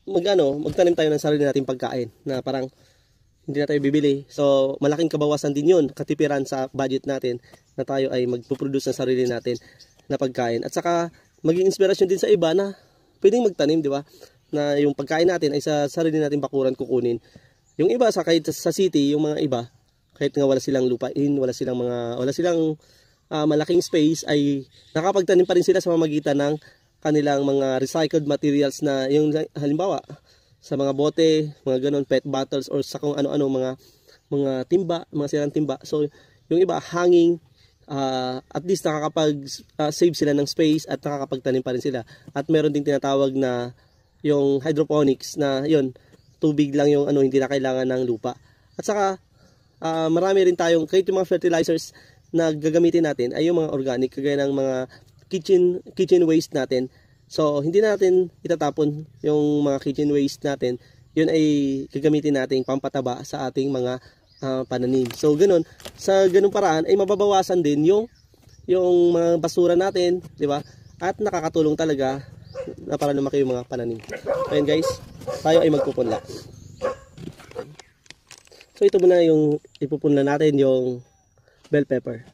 magtanim tayo ng sarili nating pagkain na parang hindi na tayo bibili. So, malaking kabawasan din yun, katipiran sa budget natin na tayo ay magpuproduce ng sarili natin na pagkain. At saka, maging inspirasyon din sa iba na pwedeng magtanim, di ba? Na yung pagkain natin ay sa sarili nating bakuran kukunin. Yung iba, kahit sa city, yung mga iba, kahit nga wala silang lupain, wala silang malaking space, ay nakapagtanim pa rin sila sa pamamagitan ng kanilang mga recycled materials na yung halimbawa, sa mga bote, mga ganon, pet bottles, or sa kung ano-ano, mga timba, mga sirang timba. So, yung iba, hanging, at least nakakapag-save sila ng space at nakakapagtanim pa rin sila. At meron ding tinatawag na yung hydroponics na yun, tubig lang yung hindi na kailangan ng lupa. At saka, marami rin tayong, kahit yung mga fertilizers na gagamitin natin ay yung mga organic, kagaya ng mga kitchen waste natin. So, hindi natin itatapon yung mga kitchen waste natin. Yun ay gagamitin nating pampataba sa ating mga pananim. So, ganun. Sa ganung paraan ay mababawasan din yung mga basura natin, di ba? At nakakatulong talaga na para lumaki yung mga pananim. Ayan guys, tayo ay magpupunla. So, ito muna yung ipupunla natin, yung bell pepper.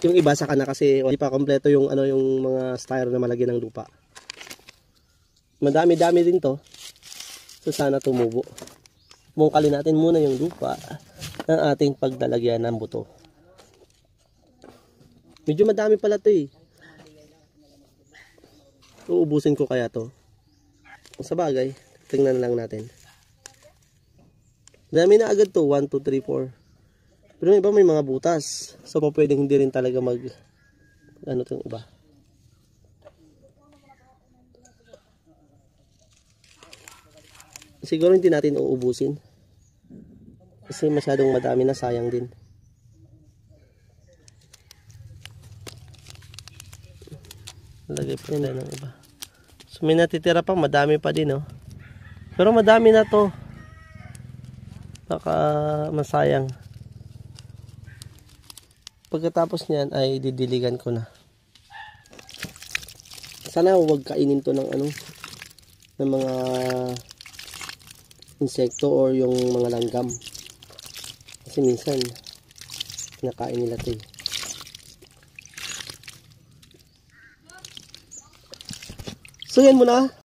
Yung iba saka na kasi hindi pa kompleto yung yung mga styro na malagyan ng lupa. Madami-dami din to. So sana tumubo. Bungkalin natin muna yung lupa ng ating paglalagyan ng buto. Medyo madami pala to eh. Uubusin ko kaya to. Sa bagay, tingnan lang natin. Dami na agad to, 1, 2, 3, 4. Pero yung iba may mga butas. So, pwedeng hindi rin talaga itong iba. Siguro hindi natin uubusin. Kasi masyadong madami na, sayang din. Lagay pa nila ng iba. So, may natitira pa, madami pa din, oh. Pero madami na to. Baka masayang. Pagkatapos niyan ay didiligan ko na. Sana huwag kainin to ng ng mga insekto or yung mga langgam. Kasi minsan nakain nila to eh. So yan muna.